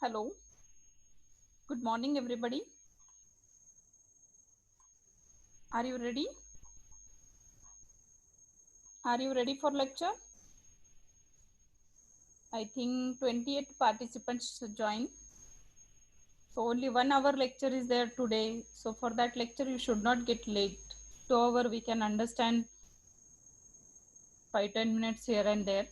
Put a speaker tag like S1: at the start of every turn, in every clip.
S1: Hello, good morning, everybody. Are you ready? Are you ready for lecture? I think 28 participants should join. So only 1 hour lecture is there today. So for that lecture, you should not get late. 2 hour we can understand 5-10 minutes here and there.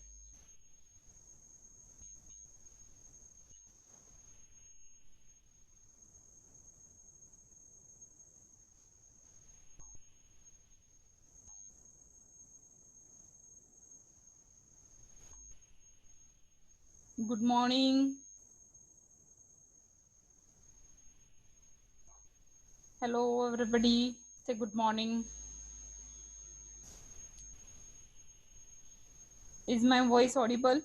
S1: Good morning. Hello, everybody. Say good morning. Is my voice audible?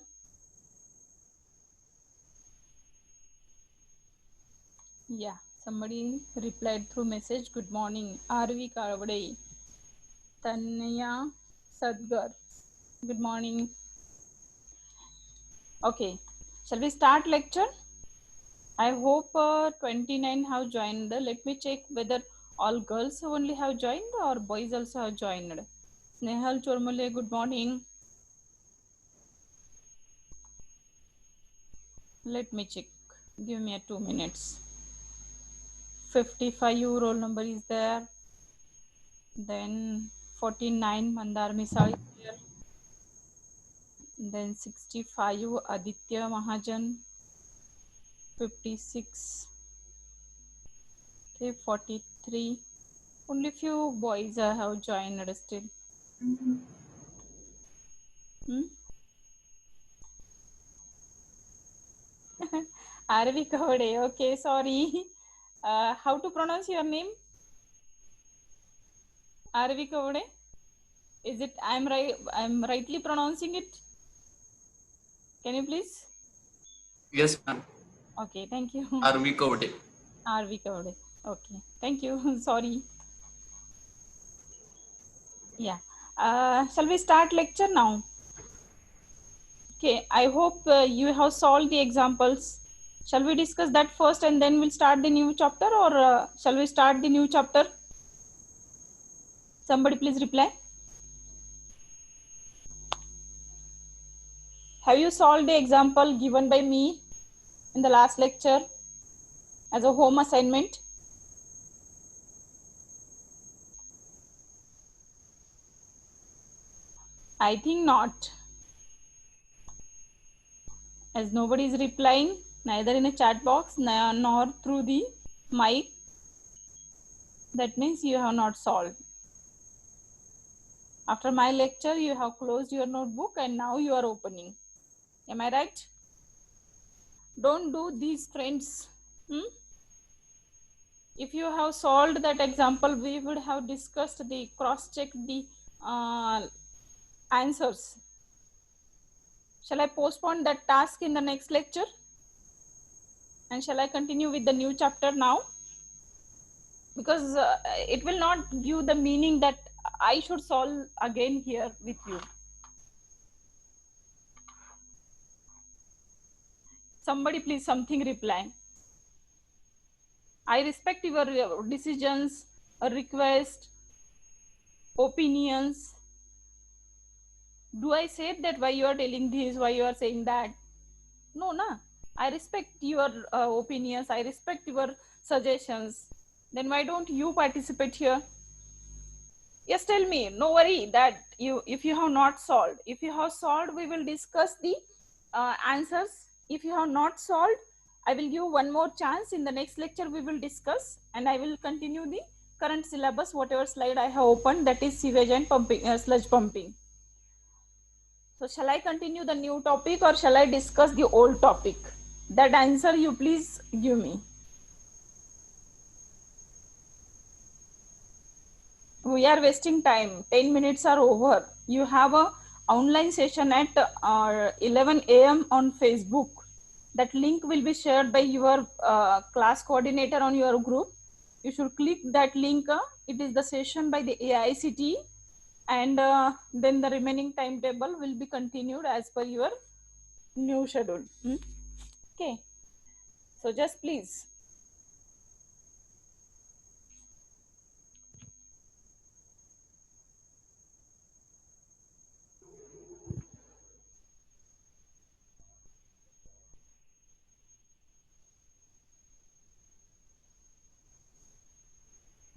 S1: Yeah, somebody replied through message. Good morning. Arvi Karavade. Tanya Sadgar. Good morning. Okay, shall we start lecture? I hope 29 have joined. Let me check whether all girls only have joined or boys also have joined. Snehal Chormale, good morning. Let me check. Give me a 2 minutes. 55 roll number is there. Then 49 Mandar Misal here. Then 65 Aditya Mahajan. 56. Okay, 43. Only few boys have joined still. Aravi Kavade. Okay, sorry. How to pronounce your name? Aravi Kavade. Is it? I'm right. I'm rightly pronouncing it. Can you please?
S2: Yes, ma'am.
S1: Okay, thank you.
S2: Arvi Kovde.
S1: Aravi Kavade. Okay, thank you. Sorry. Yeah. Shall we start lecture now? Okay. I hope you have solved the examples. Shall we discuss that first and then we'll start the new chapter, or shall we start the new chapter? Somebody please reply. Have you solved the example given by me in the last lecture as a home assignment? I think not. As nobody is replying, neither in a chat box nor through the mic, that means you have not solved. After my lecture, you have closed your notebook and now you are opening. Am I right? Don't do these, friends. If you have solved that example, we would have discussed the cross-check the answers. Shall I postpone that task in the next lecture? And shall I continue with the new chapter now? Because it will not give the meaning that I should solve again here with you. Somebody please something reply. I respect your decisions, request, opinions. Do I say that why you are telling this, why you are saying that? No, na. I respect your opinions. I respect your suggestions. Then why don't you participate here? Yes, tell me. No worry that if you have not solved. If you have solved, we will discuss the answers. If you have not solved, I will give one more chance. In the next lecture, we will discuss, and I will continue the current syllabus, whatever slide I have opened, that is sewage and pumping, sludge pumping. So shall I continue the new topic or shall I discuss the old topic? That answer you please give me. We are wasting time. 10 minutes are over. You have a online session at 11 a.m. on Facebook. That link will be shared by your class coordinator on your group. You should click that link. It is the session by the AICT, and then the remaining timetable will be continued as per your new schedule. Okay. So just please.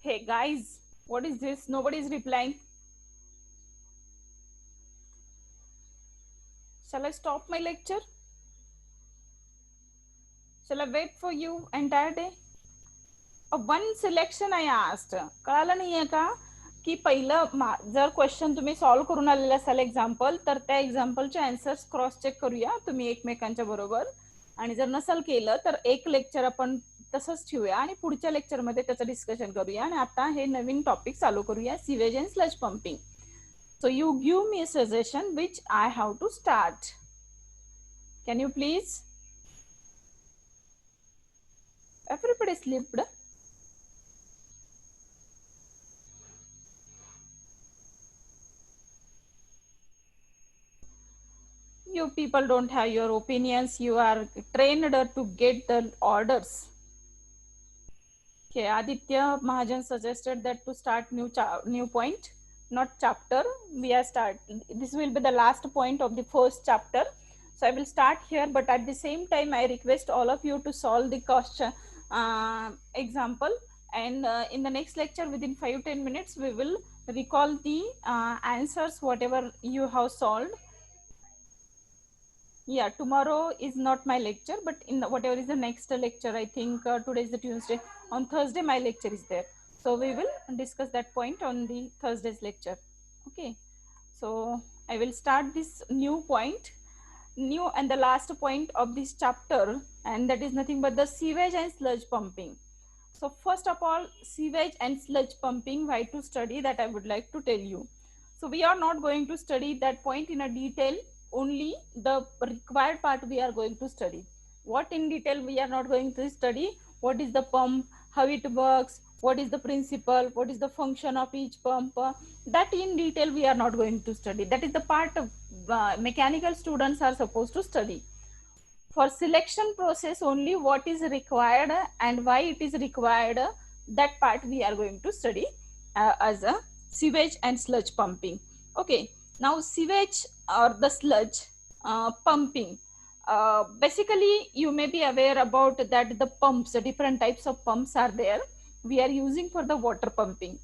S1: Hey guys, what is this? Nobody is replying. Shall I stop my lecture? Shall I wait for you entire day? One selection I asked कळालं नाहीये का की पहिलं जर question तुम्ही solve करून आलेले असाल एक्झाम्पल तर त्या एक्झाम्पलचे आन्सर्स क्रॉस चेक करूया तुम्ही एकमेकांच्या बरोबर आणि जर नसेल केलं तर एक लेक्चर आपण तसंच ठेवूया आणि पुढच्या लेक्चरमध्ये त्याचं डिस्कशन करूया आणि आता हे नवीन टॉपिक चालू करूया sewage and sludge pumping so you give me suggestion which I have to start can you please everybody slipped you people don't have your opinions, you are trained to get the orders. Okay, Aditya Mahajan suggested that to start new point, not chapter. We are this will be the last point of the first chapter, so I will start here, but at the same time I request all of you to solve the question example, and in the next lecture within 5-10 minutes we will recall the answers whatever you have solved. Yeah, tomorrow is not my lecture, but in whatever is the next lecture, I think today is the Tuesday. On Thursday, my lecture is there. So we will discuss that point on the Thursday's lecture. Okay. So I will start this new point, new and the last point of this chapter, and that is nothing but the sewage and sludge pumping. So first of all, sewage and sludge pumping, why to study that I would like to tell you. So we are not going to study that point in a detail, only the required part we are going to study. What in detail we are not going to study? What is the pump, how it works, what is the principle, what is the function of each pump, that in detail we are not going to study. That is the part of mechanical students are supposed to study. For selection process only what is required and why it is required, that part we are going to study as a sewage and sludge pumping. Okay, now sewage or the sludge pumping, basically you may be aware about that the pumps, the different types of pumps are there we are using for the water pumping,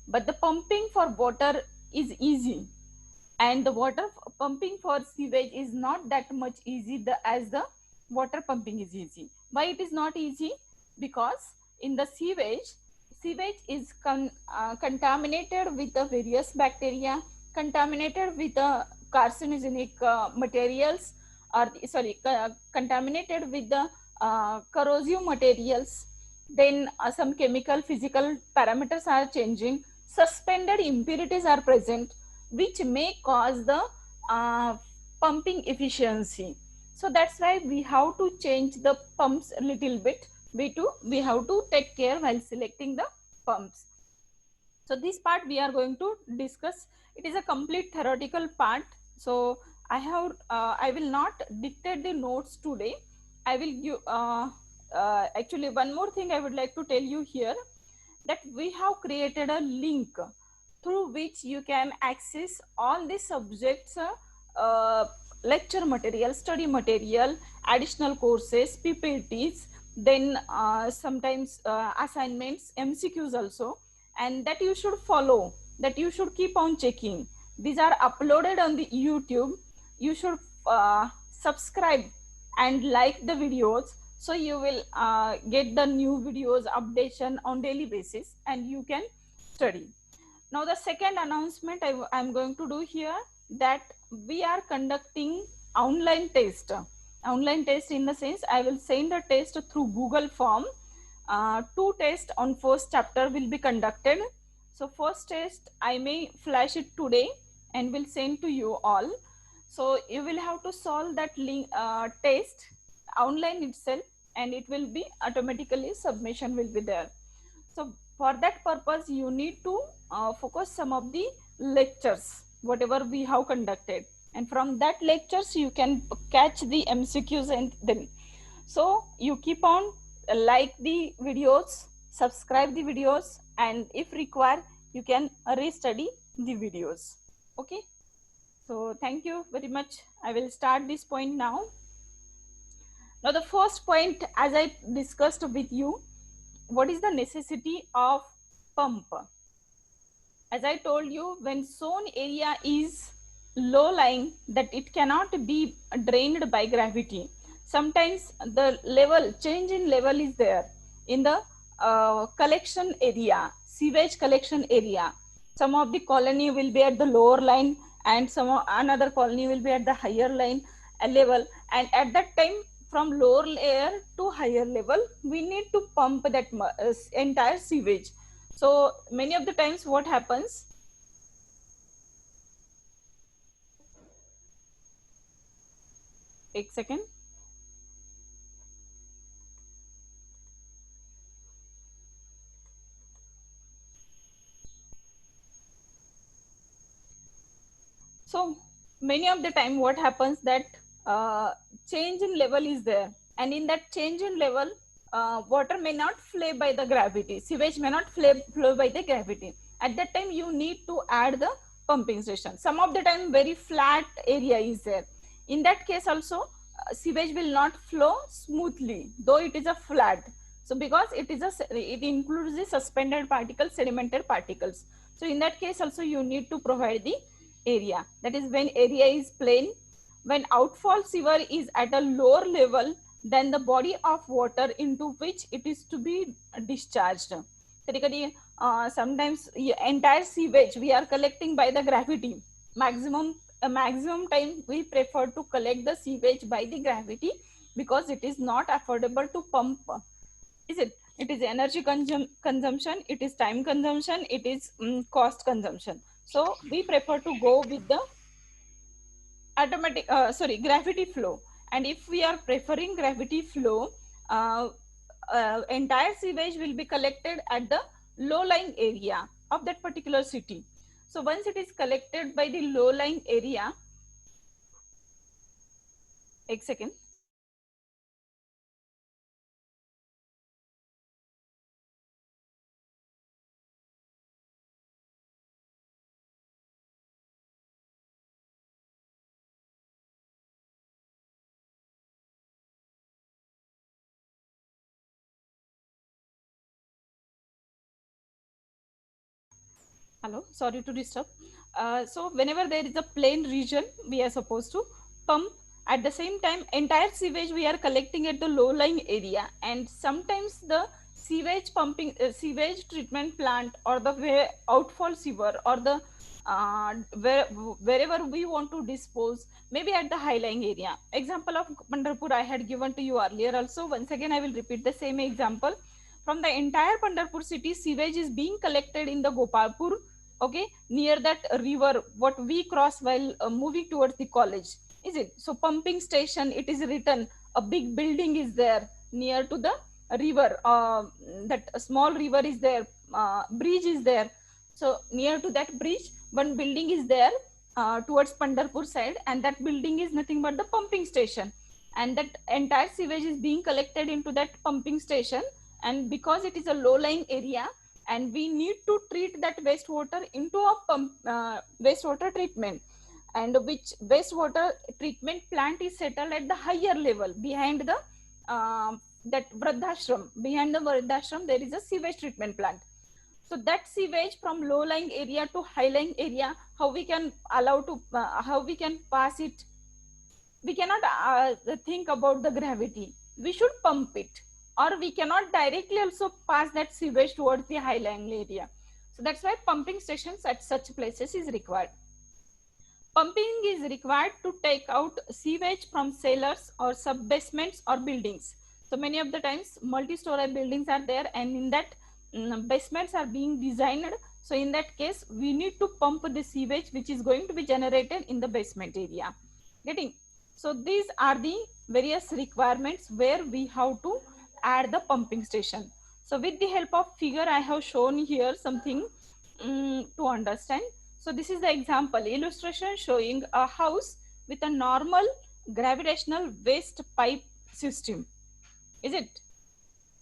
S1: but the pumping for water is easy and the water pumping for sewage is not that much easy as the water pumping is easy. Why it is not easy? Because in the sewage is contaminated with the various bacteria, contaminated with the carcinogenic materials, or sorry, contaminated with the corrosive materials. Then some chemical physical parameters are changing, suspended impurities are present, which may cause the pumping efficiency. So that's why we have to change the pumps a little bit. We have to take care while selecting the pumps. So this part we are going to discuss. It is a complete theoretical part. So I will not dictate the notes today. I will give actually one more thing I would like to tell you here, that we have created a link through which you can access all the subjects, lecture material, study material, additional courses, PPTs, then sometimes assignments, MCQs also, and that you should follow, that you should keep on checking. These are uploaded on the YouTube. You should subscribe and like the videos, so you will get the new videos updation on daily basis and you can study. Now the second announcement I'm going to do here, that we are conducting online test. Online test in the sense I will send a test through Google form. 2 tests on first chapter will be conducted. So first test I may flash it today and will send to you all. So you will have to solve that link, test online itself, and it will be automatically submission will be there. So for that purpose you need to focus some of the lectures whatever we have conducted, and from that lectures you can catch the MCQs and then. So you keep on like the videos, subscribe the videos, and if required you can restudy the videos. Okay, so thank you very much. I will start this point now. Now the first point, as I discussed with you, what is the necessity of pump? As I told you, when zone area is low lying, that it cannot be drained by gravity. Sometimes the level change in level is there in the collection area, sewage collection area. Some of the colony will be at the lower line, and another colony will be at the higher line level, and at that time from lower layer to higher level we need to pump that entire sewage. So many of the times what happens, एक second. So many of the time what happens that change in level is there, and in that change in level water may not flow by the gravity, sewage may not flow by the gravity. At that time you need to add the pumping station. Some of the time very flat area is there. In that case also sewage will not flow smoothly though it is a flat. So because it includes the suspended particles, sedimentary particles. So in that case also you need to provide the area. That is when area is plain, when outfall sewer is at a lower level than the body of water into which it is to be discharged. Sometimes entire sewage we are collecting by the gravity. Maximum time we prefer to collect the sewage by the gravity because it is not affordable to pump. Is it is energy consumption, it is time consumption, it is cost consumption. So we prefer to go with the gravity flow. And if we are preferring gravity flow, entire sewage will be collected at the low lying area of that particular city. So once it is collected by the low lying area, एक second. Hello, sorry to disturb. So whenever there is a plain region, we are supposed to pump. At the same time, entire sewage we are collecting at the low-lying area, and sometimes the sewage treatment plant or the outfall sewer or the wherever we want to dispose, maybe at the high-lying area. Example of Pandharpur I had given to you earlier also. Once again, I will repeat the same example. From the entire Pandharpur city, sewage is being collected in the Gopalpur, okay, near that river what we cross while moving towards the college. Is it so? Pumping station, it is written, a big building is there near to the river, that a small river is there, bridge is there. So near to that bridge one building is there towards Pandharpur side, and that building is nothing but the pumping station, and that entire sewage is being collected into that pumping station. And because it is a low lying area and we need to treat that wastewater into a wastewater treatment, and which wastewater treatment plant is settled at the higher level behind the that Vradhashram. Behind the Vradhashram there is a sewage treatment plant. So that sewage from low lying area to high lying area, how we can how we can pass it? We cannot think about the gravity. We should pump it, or we cannot directly also pass that sewage towards the high lying area. So that's why pumping stations at such places is required. Pumping is required to take out sewage from cellars or sub-basements or buildings. So many of the times multi-story buildings are there, and in that basements are being designed. So in that case, we need to pump the sewage which is going to be generated in the basement area. Getting? So these are the various requirements where we have to add the pumping station. So with the help of figure, I have shown here something to understand. So this is the example illustration showing a house with a normal gravitational waste pipe system. is it?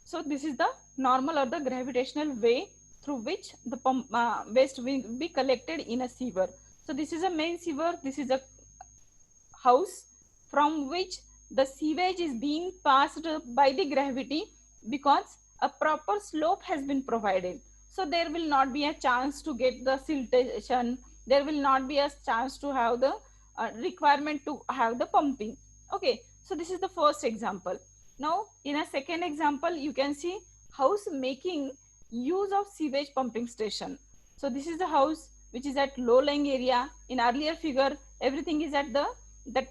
S1: So this is the normal or the gravitational way through which the waste will be collected in a sewer. So this is a main sewer, this is a house from which the sewage is being passed by the gravity, because a proper slope has been provided. So there will not be a chance to get the siltation, there will not be a chance to have the requirement to have the pumping. Okay, so this is the first example. Now in a second example, you can see house making use of sewage pumping station. So this is the house which is at low lying area. In earlier figure, everything is at the that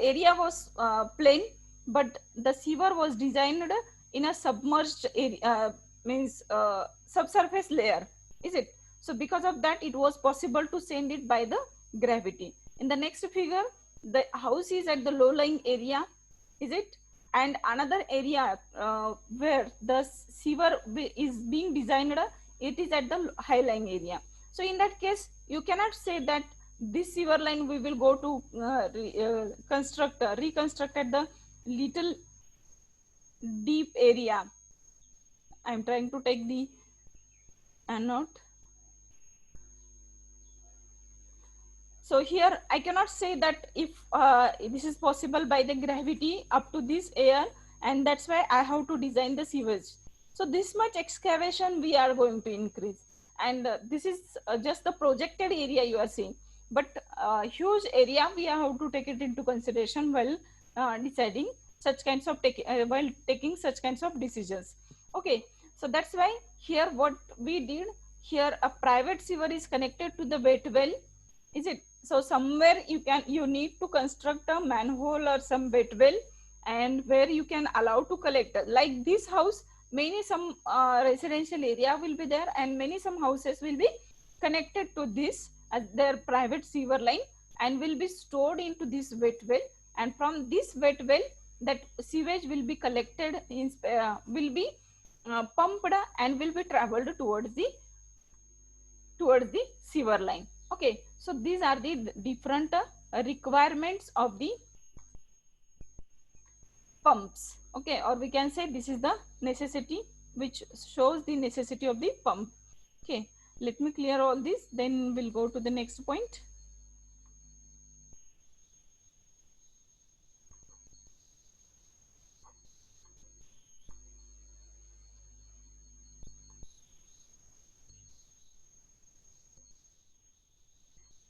S1: area was plain, but the sewer was designed in a submerged area, means subsurface layer, is it? So because of that, it was possible to send it by the gravity. In the next figure, the house is at the low lying area, is it? And another area where the sewer is being designed, it is at the high lying area. So in that case, you cannot say that this sewer line we will go to reconstruct at the little deep area. I am trying to take the note. So here I cannot say that if this is possible by the gravity up to this air, and that's why I have to design the sewage. So this much excavation we are going to increase, and this is just the projected area you are seeing, but huge area we have to take it into consideration while deciding such kinds of while taking such kinds of decisions. Okay, so that's why here what we did, here a private sewer is connected to the wet well, is it? So somewhere you need to construct a manhole or some wet well, and where you can allow to collect, like this house, many some residential area will be there, and many some houses will be connected to this as their private sewer line, and will be stored into this wet well, and from this wet well that sewage will be collected in will be pumped and will be traveled towards the sewer line. Okay, so these are the different requirements of the pumps. Okay, or we can say this is the necessity which shows the necessity of the pump. Okay, let me clear all this, then we'll go to the next point.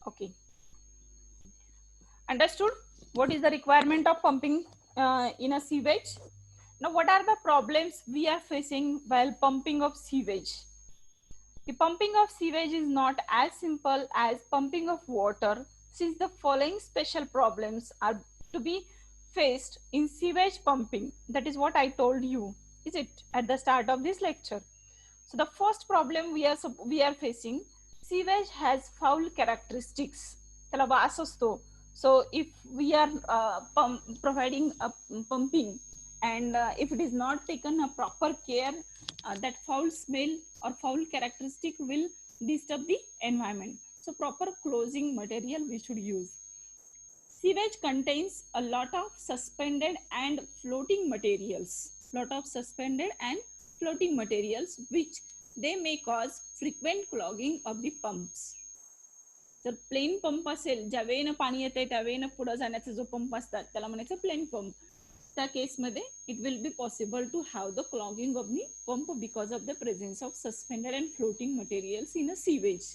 S1: Okay, understood what is the requirement of pumping in a sewage. Now what are the problems we are facing while pumping of sewage? The pumping of sewage is not as simple as pumping of water, since the following special problems are to be faced in sewage pumping. That is what I told you, is it, at the start of this lecture. So the first problem we are facing, sewage has foul characteristics. त्याला वास असतो. So if we are providing a pumping, and if it is not taken a proper care, that foul smell or foul characteristic will disturb the environment. So proper closing material we should use. Sewage contains a lot of suspended and floating materials. Which they may cause frequent clogging of the pumps. जर plane pump असेल, ज्या वेळेनं पाणी येते त्या वेळेनं पुढे जाण्याचा जो pump असतात त्याला म्हणायचं प्लेन पंप. त्या केसमध्ये it will be possible to have the clogging of the pump because of the presence of suspended and floating materials in a sewage.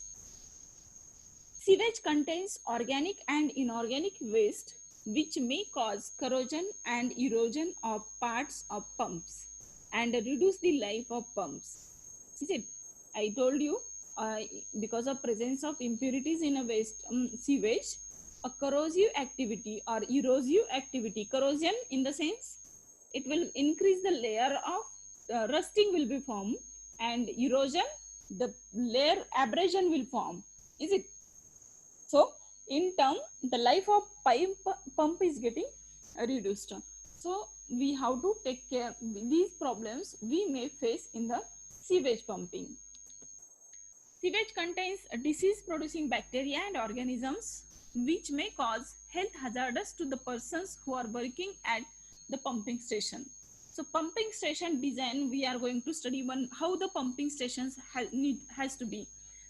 S1: Sewage contains organic and inorganic waste which may cause corrosion and erosion of parts of pumps and reduce the life of pumps. Is it? I told you because of presence of impurities in a waste sewage, a corrosive activity or erosive activity, corrosion in the sense it will increase the layer of rusting will be formed, and erosion, the layer abrasion will form, is it? So in turn the life of pump is getting reduced. So we have to take care these problems we may face in the sewage pumping. Sewage contains disease producing bacteria and organisms which may cause health hazardous to the persons who are working at the pumping station. So pumping station design, we are going to study one how the pumping stations has to be.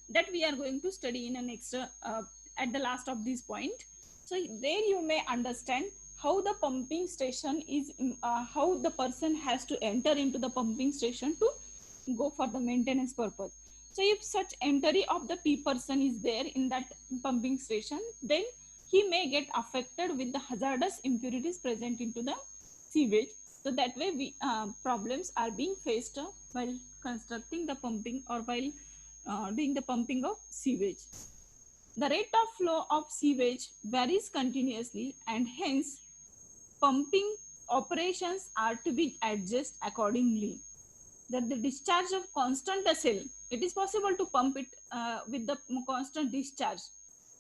S1: That we are going to study in a next at the last of this point. So there you may understand how the pumping station is, how the person has to enter into the pumping station to go for the maintenance purpose. So if such entry of the person is there in that pumping station, then he may get affected with the hazardous impurities present into the sewage. So that way we problems are being faced while constructing the pumping or while doing the pumping of sewage. The rate of flow of sewage varies continuously, and hence pumping operations are to be adjusted accordingly. That the discharge of constant SL, it is possible to pump it with the constant discharge.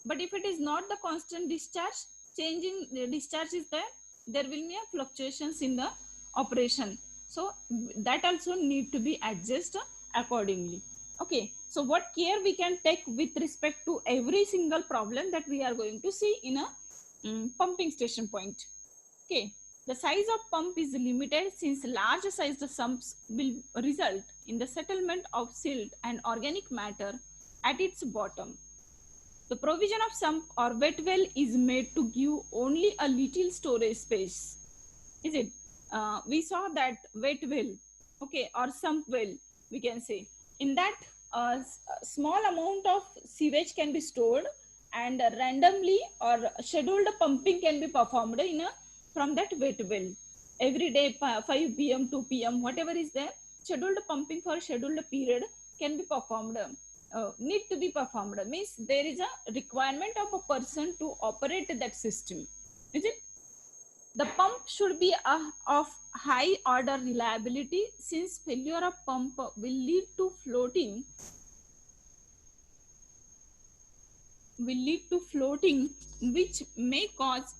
S1: But if it is not the constant discharge, changing the discharge is there will be a fluctuations in the operation. So that also need to be adjusted accordingly. Okay, so what care we can take with respect to every single problem that we are going to see in a pumping station point. Okay, the size of pump is limited since large sized sumps will result in the settlement of silt and organic matter at its bottom. The provision of sump or wet well is made to give only a little storage space. Is it? We saw that wet well, okay, or sump well, we can say. In that, a small amount of sewage can be stored, and randomly or scheduled pumping can be performed in a from that wet well. Every day, 5 p.m., 2 p.m., whatever is there, scheduled pumping for scheduled period can be performed. Need to be performed means there is a requirement of a person to operate that system. Is it? The pump should be of high order reliability since failure of pump will lead to floating which may cause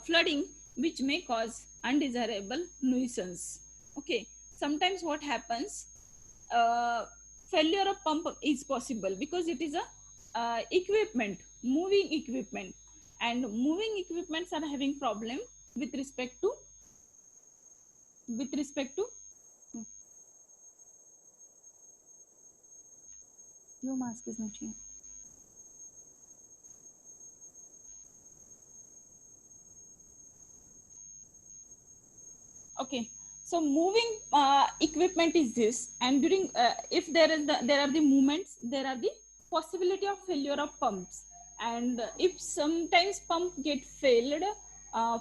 S1: flooding which may cause undesirable nuisance. Okay, sometimes what happens, failure of pump is possible because it is a moving equipment, and moving equipments are having problem with respect to your mask is not here. Okay, so moving equipment is this, and during if there are the movements, there are the possibility of failure of pumps, and if sometimes pump get failed,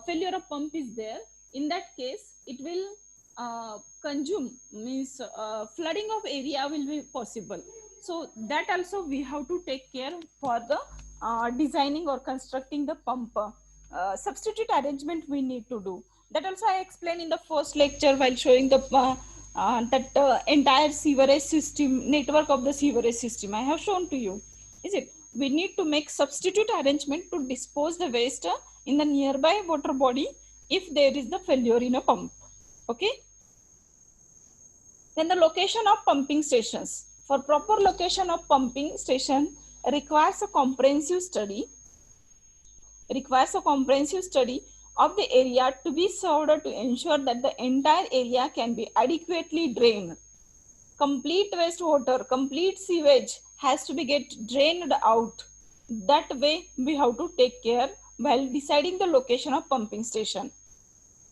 S1: failure of pump is there. In that case, it will consume, means flooding of area will be possible. So that also we have to take care for the designing or constructing the pump. Substitute arrangement we need to do. That also I explained in the first lecture while showing the entire sewerage system, network of the sewerage system. I have shown to you. Is it? We need to make substitute arrangement to dispose the waste in the nearby water body if there is the failure in a pump. Okay. Then the location of pumping stations. For proper location of pumping station requires a comprehensive study of the area to be served to ensure that the entire area can be adequately drained. Complete wastewater, complete sewage has to be get drained out. That way we have to take care while deciding the location of pumping station.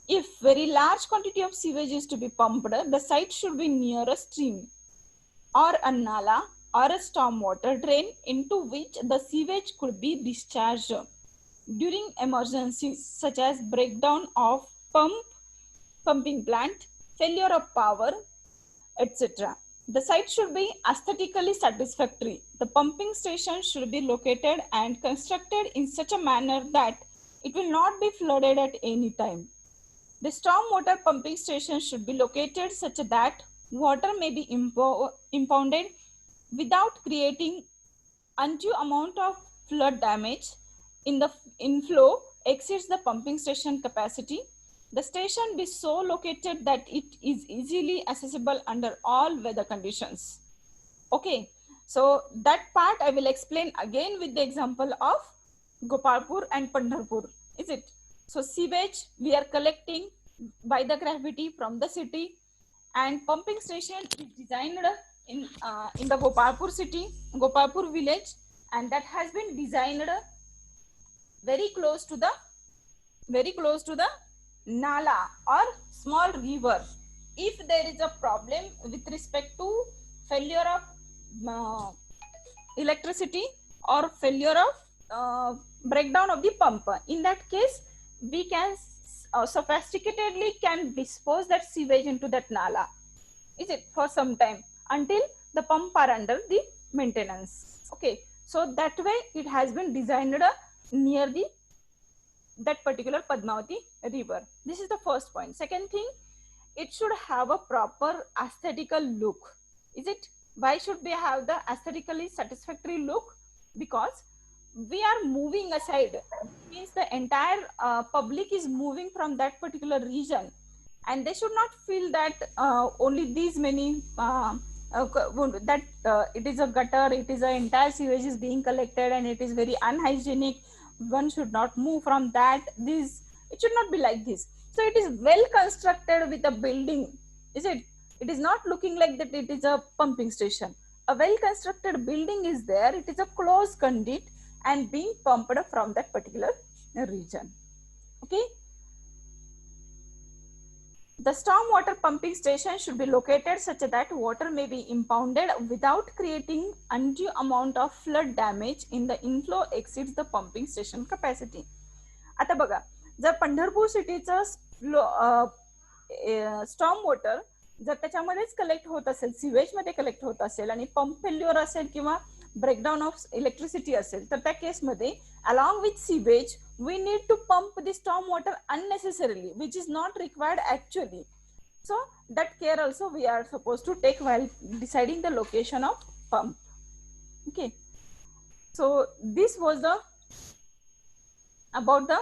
S1: If very large quantity of sewage is to be pumped, the site should be near a stream or a nala or a storm water drain into which the sewage could be discharged during emergencies such as breakdown of pumping plant, failure of power, etc. The site should be aesthetically satisfactory. The pumping station should be located and constructed in such a manner that it will not be flooded at any time. The storm water pumping station should be located such that water may be impounded without creating undue amount of flood damage. In the inflow exceeds the pumping station capacity. The station be so located that it is easily accessible under all weather conditions. Okay, so that part I will explain again with the example of Gopalpur and Pandharpur. Is it? So sewage we are collecting by the gravity from the city, and pumping station is designed in the Gopalpur city, Gopalpur village, and that has been designed very close to the nala or small river. If there is a problem with respect to failure of electricity or failure of breakdown of the pump, in that case we can sophisticatedly can dispose that sewage into that nala, is it, for some time until the pump are under the maintenance. Okay, so that way it has been designed near the that particular Padmavati river. This is the first point. Second thing, it should have a proper aesthetical look. Is it? Why should we have the aesthetically satisfactory look? Because we are moving aside. Means the entire public is moving from that particular region, and they should not feel that only these many that it is a gutter, it is an entire sewage is being collected, and it is very unhygienic. One should not move from that. This, it should not be like this. So it is well constructed with a building, is it? It is not looking like that it is a pumping station. A well constructed building is there. It is a closed conduit and being pumped from that particular region. Okay. The stormwater pumping station should be located such that water may be impounded without creating undue amount of flood damage in the inflow exceeds the pumping station capacity. आता बघा, जर Pandharpur सिटीचं storm water जर त्याच्यामध्येच collect होत असेल, sewage मध्ये collect होत असेल आणि पंप फेल्युअर असेल किंवा ब्रेकडाऊन ऑफ इलेक्ट्रिसिटी असेल, तर त्या केसमध्ये along with sewage we need to pump the storm water unnecessarily, which is not required actually. So that care also we are supposed to take while deciding the location of pump. Okay, so this was the about the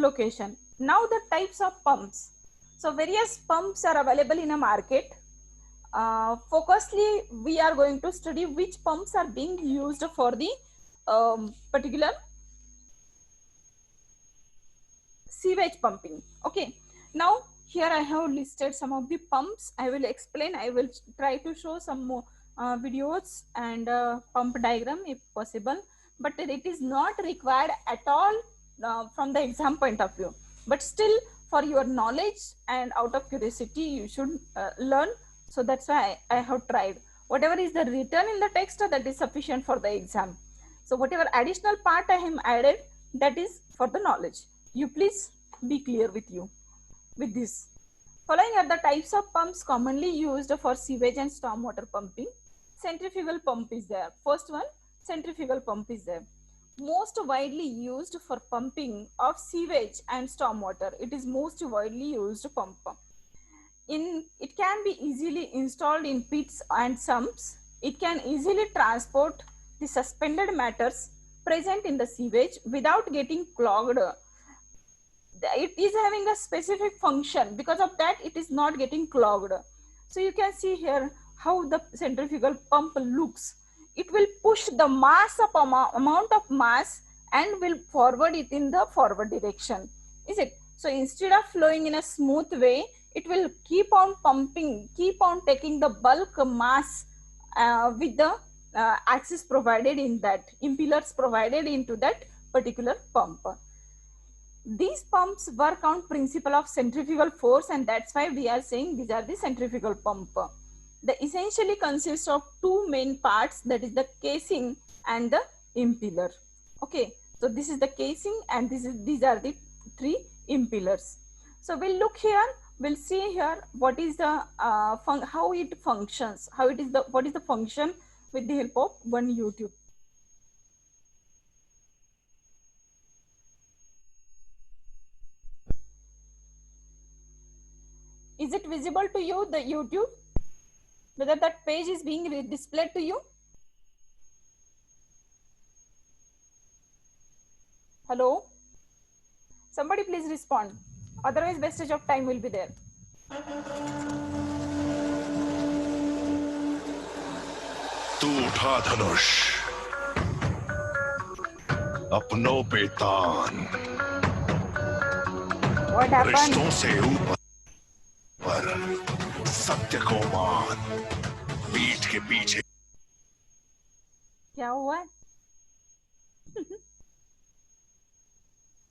S1: location. Now the types of pumps. So various pumps are available in a market. Focusedly we are going to study which pumps are being used for the particular sewage pumping. Okay, now here I have listed some of the pumps. I will explain. I will try to show some more videos and pump diagram if possible, but it is not required at all from the exam point of view, but still for your knowledge and out of curiosity you should learn. So that's why I have tried. Whatever is the written in the text, that is sufficient for the exam. So whatever additional part I have added, that is for the knowledge. You please be clear with this. Following are the types of pumps commonly used for sewage and stormwater pumping. Centrifugal pump is there. First one, centrifugal pump is there. Most widely used for pumping of sewage and stormwater. It is most widely used pump. It can be easily installed in pits and sumps. It can easily transport the suspended matters present in the sewage without getting clogged. It is having a specific function, because of that it is not getting clogged. So you can see here how the centrifugal pump looks. It will push the mass of amount of mass and will forward it in the forward direction, is it? So instead of flowing in a smooth way, it will keep on pumping, keep on taking the bulk mass with the axis provided in that, impellers provided into that particular pump. These pumps work on principle of centrifugal force, and that's why we are saying these are the centrifugal pump. They essentially consist of two main parts, that is the casing and the impeller. Okay, so this is the casing and these are the three impellers. So we'll look here, we'll see here what is the how it functions, what is the function with the help of one YouTube. Is it visible to you, the YouTube? Whether that page is being displayed to you? Hello? Somebody please respond. Otherwise, wastage of time will be there.
S3: तू उठा धनुष अपनों पे तान,
S1: What happened?
S3: रिश्तों से ऊपर सत्य को मान, पीठ के पीछे।
S1: क्या हुआ है?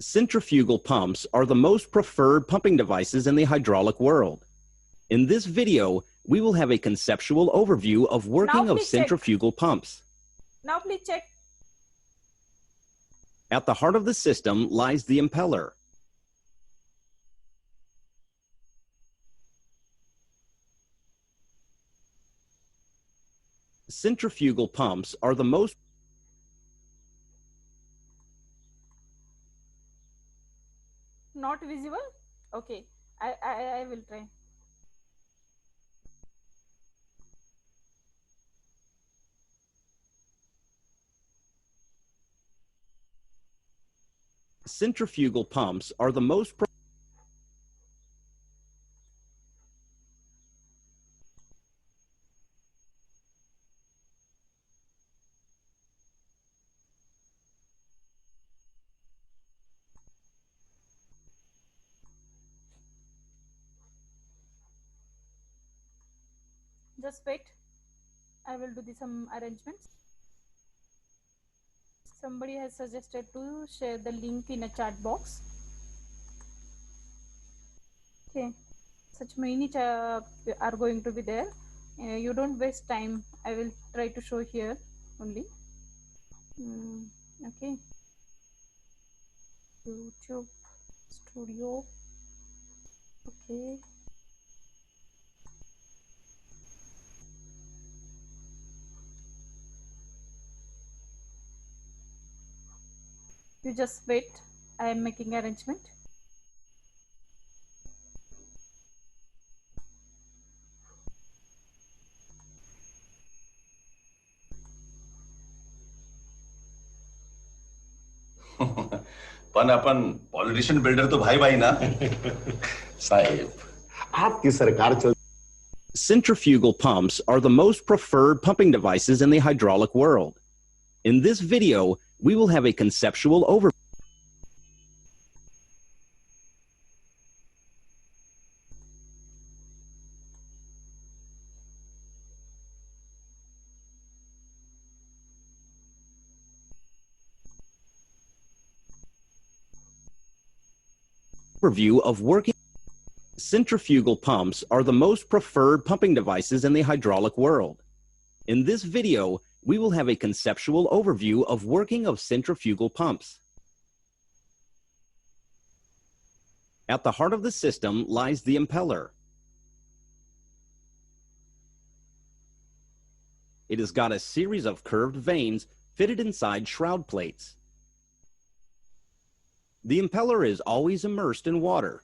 S4: Centrifugal pumps are the most preferred pumping devices in the hydraulic world. In this video, we will have a conceptual overview of working
S1: Now
S4: of
S1: please check.
S4: centrifugal pumps.
S1: Now please check.
S4: At the heart of the system lies the impeller. Centrifugal pumps are the most
S1: Not visible? Okay. I will try.
S4: Centrifugal pumps are the most
S1: Just wait. I will do some arrangements. Somebody has suggested to share the link in a chat box. Okay. Such many are going to be there. You don't waste time. I will try to show here only. Okay. YouTube Studio. Okay. You just wait. I am making arrangement.
S5: पण अपन politician builder तो भाई भाई ना साहेब आपकी सरकार चल
S4: Centrifugal pumps are the most preferred pumping devices in the hydraulic world. In this video, we will have a conceptual overview. Overview of working. Centrifugal pumps are the most preferred pumping devices in the hydraulic world. In this video, we will have a conceptual overview of working of centrifugal pumps. At the heart of the system lies the impeller. It has got a series of curved vanes fitted inside shroud plates. The impeller is always immersed in water.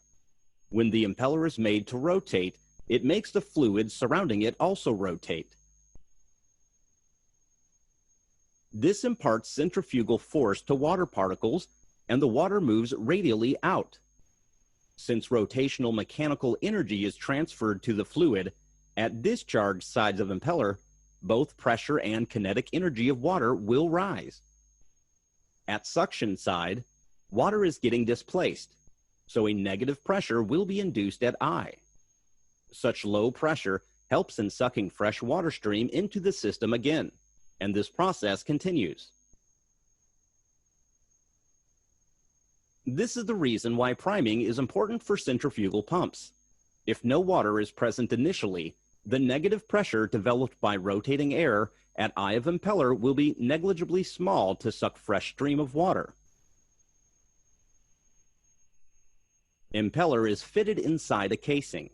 S4: When the impeller is made to rotate, it makes the fluid surrounding it also rotate. This imparts centrifugal force to water particles, and the water moves radially out. Since rotational mechanical energy is transferred to the fluid, at discharge sides of impeller, both pressure and kinetic energy of water will rise. At suction side, water is getting displaced, so a negative pressure will be induced at I. Such low pressure helps in sucking fresh water stream into the system again, and this process continues. This is the reason why priming is important for centrifugal pumps. If no water is present initially, the negative pressure developed by rotating air at I of impeller will be negligibly small to suck fresh stream of water. Impeller is fitted inside a casing.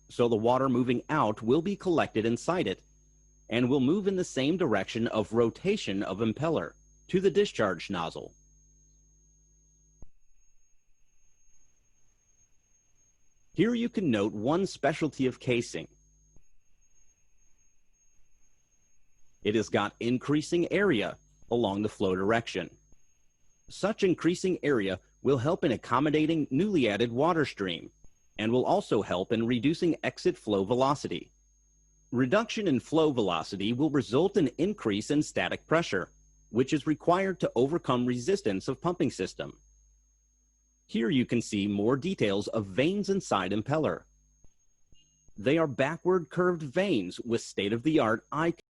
S4: So the water moving out will be collected inside it and will move in the same direction of rotation of impeller to the discharge nozzle. Here you can note one specialty of casing. It has got increasing area along the flow direction. Such increasing area will help in accommodating newly added water stream and will also help in reducing exit flow velocity. Reduction in flow velocity will result in increase in static pressure, which is required to overcome resistance of pumping system. Here you can see more details of veins inside impeller. They are backward curved veins with state-of-the-art eye